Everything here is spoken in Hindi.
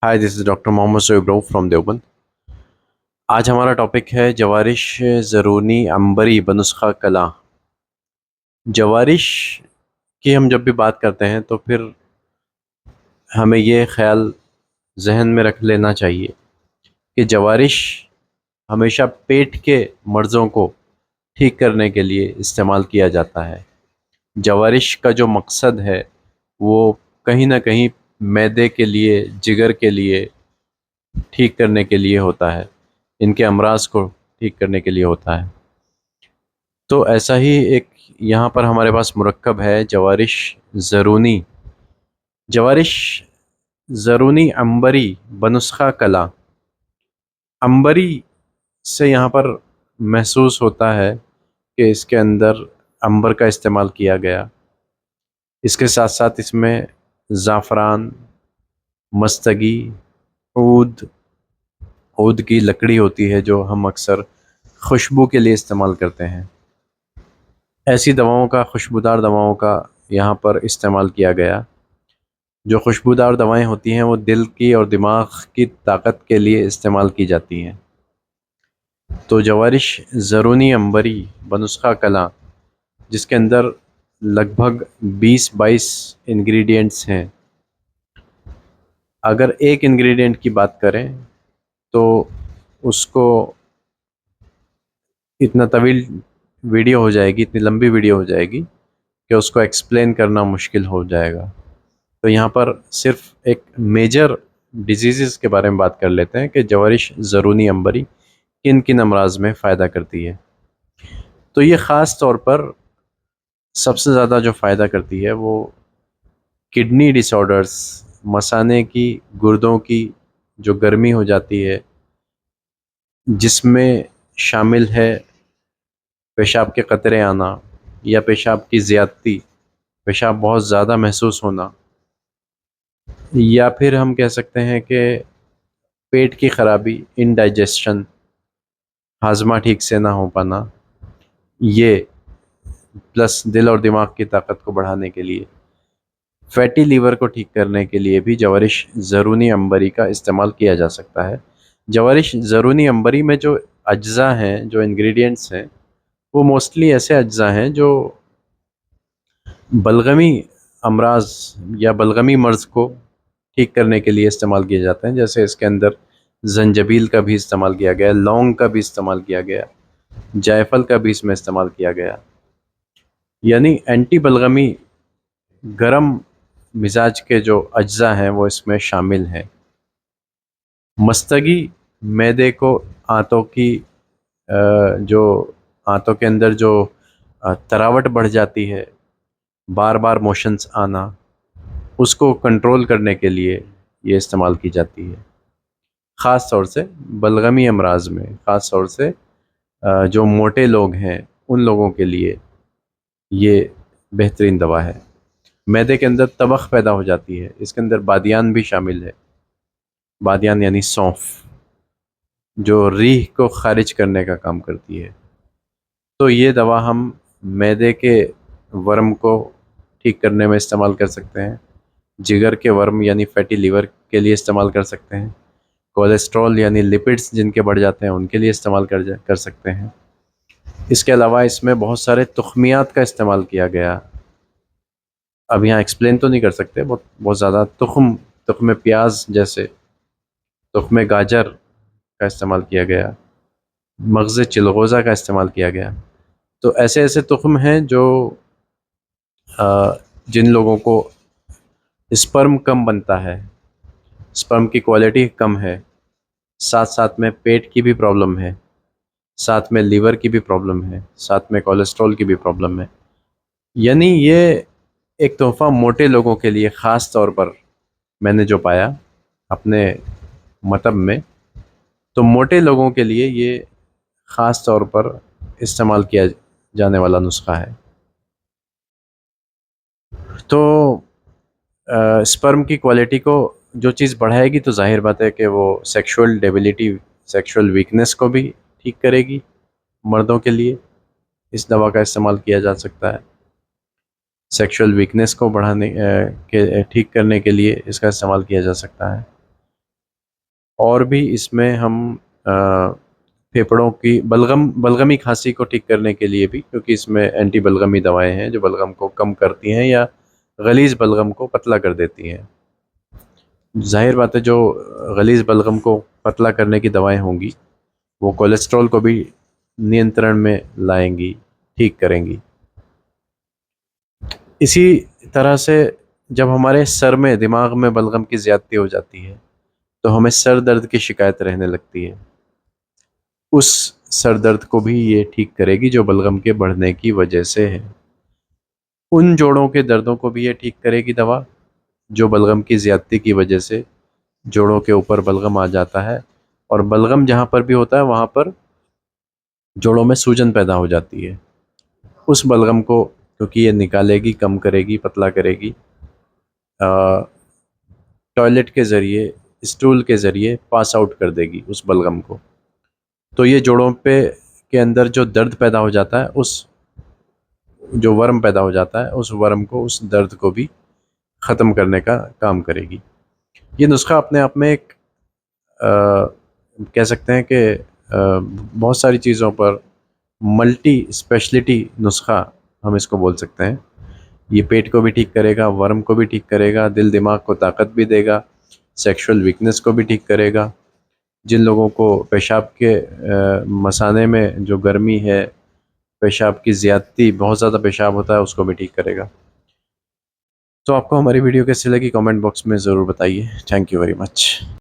Hi, this is doctor Mohammad Shoaib Rauf from Deoband. आज हमारा टॉपिक है जवारिश ज़रूनी अंबरी बनुस्खा कला। जवारिश की हम जब भी बात करते हैं तो फिर हमें ये ख्याल जहन में रख लेना चाहिए कि जवारिश हमेशा पेट के मर्ज़ों को ठीक करने के लिए इस्तेमाल किया जाता है। जवारिश का जो मकसद है वो कहीं न कहीं मैदे के लिए, जिगर के लिए ठीक करने के लिए होता है, इनके अमराज को ठीक करने के लिए होता है। तो ऐसा ही एक यहाँ पर हमारे पास मुरक्कब है जवारिश ज़रूनी। जवारिश ज़रूनी अंबरी बनुस्खा कला। अंबरी से यहाँ पर महसूस होता है कि इसके अंदर अंबर का इस्तेमाल किया गया। इसके साथ साथ इसमें ज़ाफ़रान, मस्तगी, ऊद ऊद की लकड़ी होती है जो हम अक्सर खुशबू के लिए इस्तेमाल करते हैं। ऐसी दवाओं का, खुशबूदार दवाओं का यहाँ पर इस्तेमाल किया गया। जो खुशबूदार दवाएं होती हैं वो दिल की और दिमाग की ताकत के लिए इस्तेमाल की जाती हैं। तो जवारिश ज़रूनी अंबरी बनुस्खा कला, जिसके अंदर लगभग 20-22 इंग्रेडिएंट्स हैं। अगर एक इंग्रेडिएंट की बात करें तो उसको इतना तवील वीडियो हो जाएगी, इतनी लंबी वीडियो हो जाएगी कि उसको एक्सप्लेन करना मुश्किल हो जाएगा। तो यहाँ पर सिर्फ एक मेजर डिजीज़ के बारे में बात कर लेते हैं कि जवारिश ज़रूनी अंबरी किन किन अमराज में फ़ायदा करती है। तो ये ख़ास तौर पर सबसे ज़्यादा जो फ़ायदा करती है वो किडनी डिसऑर्डर्स, मसाने की, गुर्दों की जो गर्मी हो जाती है, जिसमें शामिल है पेशाब के कतरे आना या पेशाब की ज़्यादती, पेशाब बहुत ज़्यादा महसूस होना, या फिर हम कह सकते हैं कि पेट की ख़राबी, इंडाइजेशन, हाजमा ठीक से ना हो पाना, ये प्लस दिल और दिमाग की ताकत को बढ़ाने के लिए, फैटी लीवर को ठीक करने के लिए भी जवारिश ज़रूनी अंबरी का इस्तेमाल किया जा सकता है। जवारिश ज़रूनी अंबरी में जो अज्ज़ा हैं, जो इंग्रेडिएंट्स हैं, वो मोस्टली ऐसे अज्ज़ा हैं जो बलगमी अमराज या बलगमी मर्ज़ को ठीक करने के लिए इस्तेमाल किए जाते हैं। जैसे इसके अंदर ज़ंजबील का भी इस्तेमाल किया गया, लौंग का भी इस्तेमाल किया गया, जायफल का भी इसमें इस्तेमाल किया गया। यानी एंटी बलगमी गरम मिजाज के जो अज्ज़ा हैं वो इसमें शामिल हैं। मस्तगी मैदे को, आंतों की जो आंतों के अंदर जो तरावट बढ़ जाती है, बार बार मोशंस आना, उसको कंट्रोल करने के लिए ये इस्तेमाल की जाती है। ख़ास तौर से बलगमी अमराज में, ख़ास तौर से जो मोटे लोग हैं उन लोगों के लिए ये बेहतरीन दवा है। मैदे के अंदर तबख़ पैदा हो जाती है, इसके अंदर बादियान भी शामिल है। बादियान यानी सौंफ, जो रीह को ख़ारिज करने का काम करती है। तो ये दवा हम मैदे के वर्म को ठीक करने में इस्तेमाल कर सकते हैं, जिगर के वर्म यानी फैटी लीवर के लिए इस्तेमाल कर सकते हैं, कोलेस्ट्रॉल यानी लिपिड्स जिनके बढ़ जाते हैं उनके लिए इस्तेमाल कर सकते हैं। इसके अलावा इसमें बहुत सारे तुख़मियात का इस्तेमाल किया गया। अब यहाँ एक्सप्लेन तो नहीं कर सकते, बहुत बहुत ज़्यादा तुख़्म प्याज जैसे, तुख़्म गाजर का इस्तेमाल किया गया, मग़ज़ चिलगोज़ा का इस्तेमाल किया गया। तो ऐसे ऐसे तुख़्म हैं जो जिन लोगों को स्पर्म कम बनता है, स्पर्म की क्वालिटी कम है, साथ साथ में पेट की भी प्रॉब्लम है, साथ में लीवर की भी प्रॉब्लम है, साथ में कोलेस्ट्रॉल की भी प्रॉब्लम है, यानी ये एक तोहफ़ा मोटे लोगों के लिए ख़ास तौर पर मैंने जो पाया अपने मतब में, तो मोटे लोगों के लिए ये ख़ास तौर पर इस्तेमाल किया जाने वाला नुस्खा है। तो स्पर्म की क्वालिटी को जो चीज़ बढ़ाएगी तो ज़ाहिर बात है कि वो सेक्सुअल डेबिलिटी, सेक्सुअल वीकनेस को भी ठीक करेगी। मर्दों के लिए इस दवा का इस्तेमाल किया जा सकता है। सेक्सुअल वीकनेस को बढ़ाने के ठीक करने के लिए इसका इस्तेमाल किया जा सकता है। और भी इसमें हम फेफड़ों की बलगमी खांसी को ठीक करने के लिए भी, क्योंकि इसमें एंटी बलगमी दवाएं हैं जो बलगम को कम करती हैं या गलीज बलगम को पतला कर देती हैं। जाहिर बात है, जो गलीज बलगम को पतला करने की दवाएं होंगी वो कोलेस्ट्रॉल को भी नियंत्रण में लाएंगी, ठीक करेंगी। इसी तरह से जब हमारे सर में, दिमाग में बलगम की ज़्यादती हो जाती है तो हमें सर दर्द की शिकायत रहने लगती है। उस सर दर्द को भी ये ठीक करेगी जो बलगम के बढ़ने की वजह से है। उन जोड़ों के दर्दों को भी ये ठीक करेगी दवा जो बलगम की ज़्यादती की वजह से जोड़ों के ऊपर बलगम आ जाता है, और बलगम जहाँ पर भी होता है वहाँ पर जोड़ों में सूजन पैदा हो जाती है। उस बलगम को क्योंकि ये निकालेगी, कम करेगी, पतला करेगी, टॉयलेट के ज़रिए, स्टूल के ज़रिए पास आउट कर देगी उस बलगम को। तो ये जोड़ों पे के अंदर जो दर्द पैदा हो जाता है, उस जो वर्म पैदा हो जाता है, उस वर्म को, उस दर्द को भी ख़त्म करने का काम करेगी। ये नुस्खा अपने आप में एक कह सकते हैं कि बहुत सारी चीज़ों पर मल्टी स्पेशलिटी नुस्खा हम इसको बोल सकते हैं। ये पेट को भी ठीक करेगा, वर्म को भी ठीक करेगा, दिल दिमाग को ताकत भी देगा, सेक्सुअल वीकनेस को भी ठीक करेगा। जिन लोगों को पेशाब के मसाने में जो गर्मी है, पेशाब की ज़्यादती, बहुत ज़्यादा पेशाब होता है, उसको भी ठीक करेगा। तो आपको हमारी वीडियो कैसी लगी कमेंट बॉक्स में ज़रूर बताइए। Thank you very much.